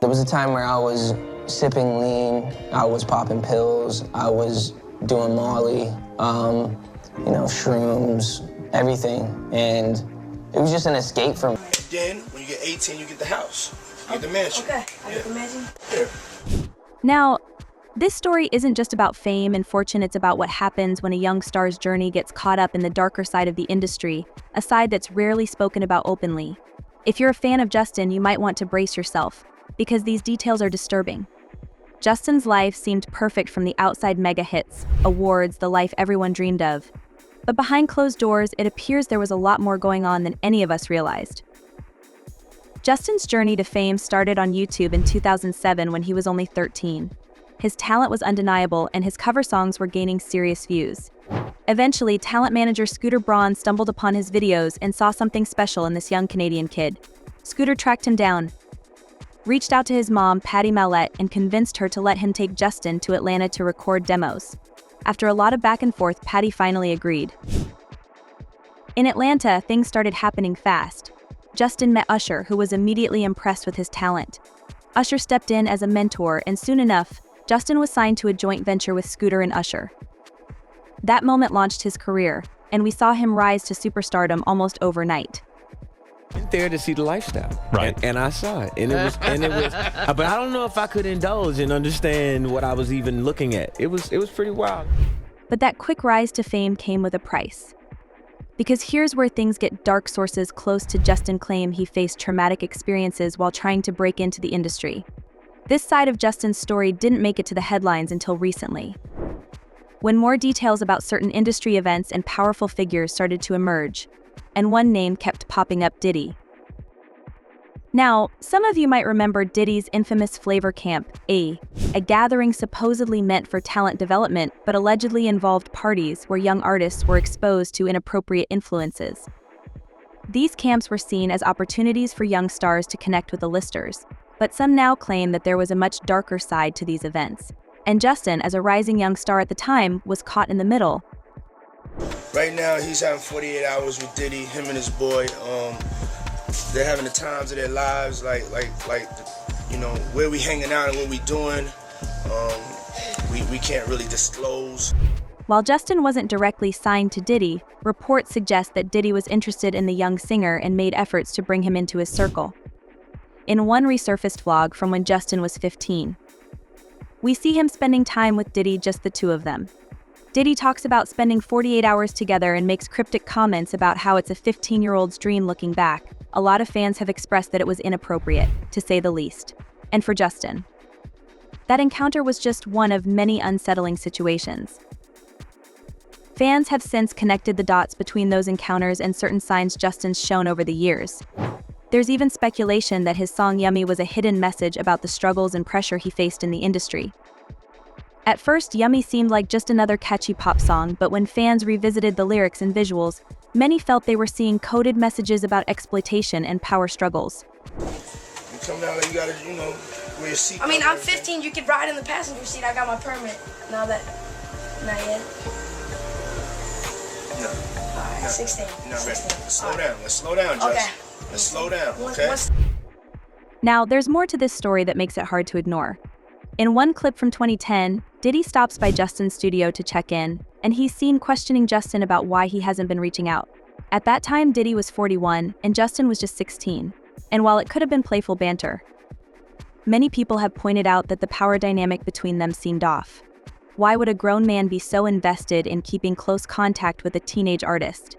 There was a time where I was sipping lean, I was popping pills, I was doing Molly, you know, shrooms, everything. And it was just an escape from me. Then, when you get 18, you get the house. You get the mansion. Okay, I get the mansion? Yeah. Now, this story isn't just about fame and fortune, it's about what happens when a young star's journey gets caught up in the darker side of the industry, a side that's rarely spoken about openly. If you're a fan of Justin, you might want to brace yourself, because these details are disturbing. Justin's life seemed perfect from the outside mega hits, awards, the life everyone dreamed of. But behind closed doors, it appears there was a lot more going on than any of us realized. Justin's journey to fame started on YouTube in 2007 when he was only 13. His talent was undeniable and his cover songs were gaining serious views. Eventually, talent manager Scooter Braun stumbled upon his videos and saw something special in this young Canadian kid. Scooter tracked him down, reached out to his mom, Patty Mallette, and convinced her to let him take Justin to Atlanta to record demos. After a lot of back and forth, Patty finally agreed. In Atlanta, things started happening fast. Justin met Usher, who was immediately impressed with his talent. Usher stepped in as a mentor, and soon enough, Justin was signed to a joint venture with Scooter and Usher. That moment launched his career, and we saw him rise to superstardom almost overnight. Went there to see the lifestyle, right? And I saw it, and it was, but I don't know if I could indulge and understand what I was even looking at. It was pretty wild. But that quick rise to fame came with a price. Because here's where things get dark. Sources close to Justin claim he faced traumatic experiences while trying to break into the industry. This side of Justin's story didn't make it to the headlines until recently, when more details about certain industry events and powerful figures started to emerge, and one name kept popping up: Diddy. Now, some of you might remember Diddy's infamous Flavor Camp, a gathering supposedly meant for talent development but allegedly involved parties where young artists were exposed to inappropriate influences. These camps were seen as opportunities for young stars to connect with the listers, but some now claim that there was a much darker side to these events. And Justin, as a rising young star at the time, was caught in the middle. Right now, he's having 48 hours with Diddy, him and his boy. They're having the times of their lives, like, you know, where we hanging out and what we doing. We can't really disclose. While Justin wasn't directly signed to Diddy, reports suggest that Diddy was interested in the young singer and made efforts to bring him into his circle. In one resurfaced vlog from when Justin was 15, we see him spending time with Diddy, just the two of them. Diddy talks about spending 48 hours together and makes cryptic comments about how it's a 15-year-old's dream looking back. A lot of fans have expressed that it was inappropriate, to say the least. And for Justin, that encounter was just one of many unsettling situations. Fans have since connected the dots between those encounters and certain signs Justin's shown over the years. There's even speculation that his song Yummy was a hidden message about the struggles and pressure he faced in the industry. At first, Yummy seemed like just another catchy pop song, but when fans revisited the lyrics and visuals, many felt they were seeing coded messages about exploitation and power struggles. You come down, like you gotta, you know, wear your seat. I mean, I'm 15, you can ride in the passenger seat. I got my permit. Not yet. No. Alright, No. 16. No, 16. let's slow down. Let's slow down, Justin. Okay. Let's slow down, okay? Now, there's more to this story that makes it hard to ignore. In one clip from 2010, Diddy stops by Justin's studio to check in, and he's seen questioning Justin about why he hasn't been reaching out. At that time, Diddy was 41, and Justin was just 16. And while it could have been playful banter, many people have pointed out that the power dynamic between them seemed off. Why would a grown man be so invested in keeping close contact with a teenage artist?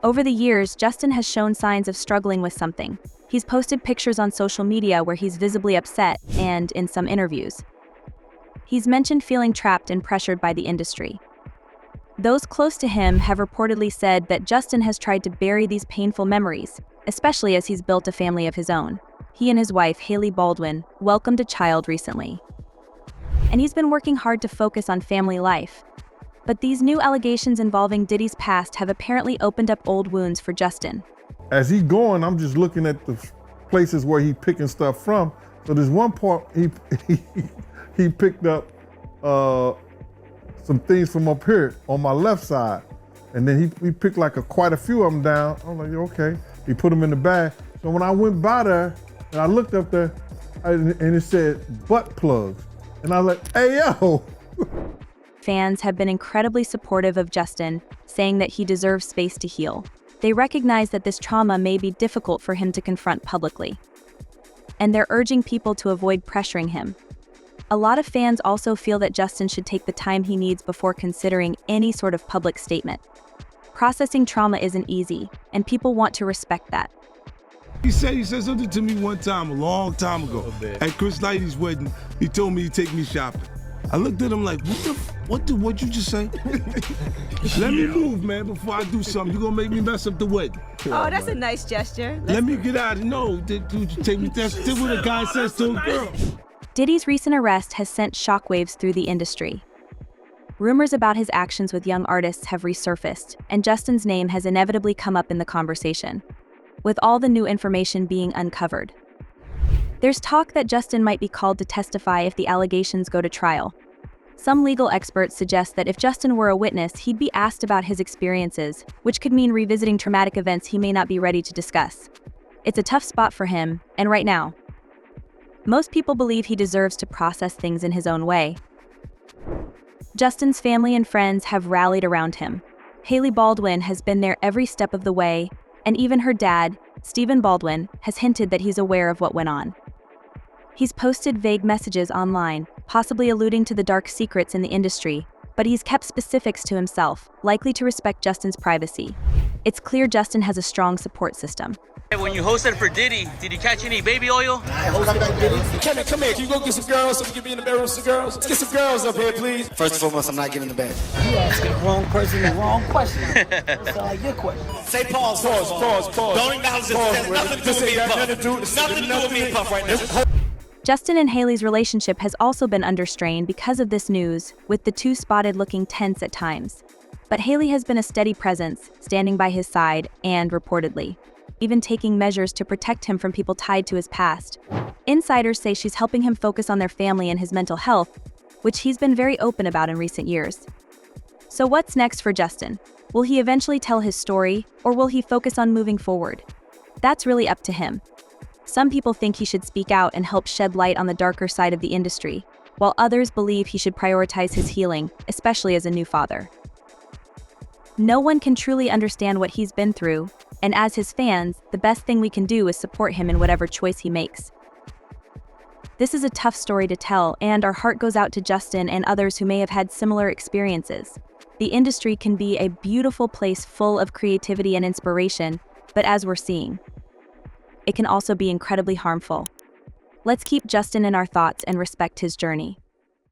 Over the years, Justin has shown signs of struggling with something. He's posted pictures on social media where he's visibly upset, and in some interviews, he's mentioned feeling trapped and pressured by the industry. Those close to him have reportedly said that Justin has tried to bury these painful memories, especially as he's built a family of his own. He and his wife, Hailey Baldwin, welcomed a child recently. And he's been working hard to focus on family life. But these new allegations involving Diddy's past have apparently opened up old wounds for Justin. As he's going, I'm just looking at the places where he's picking stuff from. So there's one part he picked up some things from up here on my left side. And then he picked like quite a few of them down. I'm like, okay. He put them in the bag. So when I went by there and I looked up there, and it said butt plugs. And I was like, hey, yo. Fans have been incredibly supportive of Justin, saying that he deserves space to heal. They recognize that this trauma may be difficult for him to confront publicly. And they're urging people to avoid pressuring him. A lot of fans also feel that Justin should take the time he needs before considering any sort of public statement. Processing trauma isn't easy, and people want to respect that. He said something to me one time, a long time ago, at Chris Lighty's wedding. He told me he'd take me shopping. I looked at him like, what'd you just say? Let me move, man, before I do something. You're gonna make me mess up the wedding. Oh, that's a nice gesture. Let me get out of No, take me. That's what a guy says to a girl. Diddy's recent arrest has sent shockwaves through the industry. Rumors about his actions with young artists have resurfaced, and Justin's name has inevitably come up in the conversation, with all the new information being uncovered. There's talk that Justin might be called to testify if the allegations go to trial. Some legal experts suggest that if Justin were a witness, he'd be asked about his experiences, which could mean revisiting traumatic events he may not be ready to discuss. It's a tough spot for him, and right now. Most people believe he deserves to process things in his own way. Justin's family and friends have rallied around him. Hailey Baldwin has been there every step of the way, and even her dad, Stephen Baldwin, has hinted that he's aware of what went on. He's posted vague messages online, possibly alluding to the dark secrets in the industry, but he's kept specifics to himself, likely to respect Justin's privacy. It's clear Justin has a strong support system. When you hosted for Diddy, did you catch any baby oil? I hosted for Diddy. Kevin, come here. Can you go get some girls so we can be in the bedroom with some girls? Let's get some girls up here, please. First and foremost, I'm not getting in the bed. You asking the wrong person the wrong question. That sound like your question. Say pause. Don't acknowledge this. Nothing to do with me and Puff. Nothing to do with me and Puff right now. Justin and Hailey's relationship has also been under strain because of this news, with the two spotted looking tense at times. But Hailey has been a steady presence, standing by his side and, reportedly, even taking measures to protect him from people tied to his past. Insiders say she's helping him focus on their family and his mental health, which he's been very open about in recent years. So what's next for Justin? Will he eventually tell his story, or will he focus on moving forward? That's really up to him. Some people think he should speak out and help shed light on the darker side of the industry, while others believe he should prioritize his healing, especially as a new father. No one can truly understand what he's been through, and as his fans, the best thing we can do is support him in whatever choice he makes. This is a tough story to tell, and our heart goes out to Justin and others who may have had similar experiences. The industry can be a beautiful place full of creativity and inspiration, but as we're seeing, it can also be incredibly harmful. Let's keep Justin in our thoughts and respect his journey.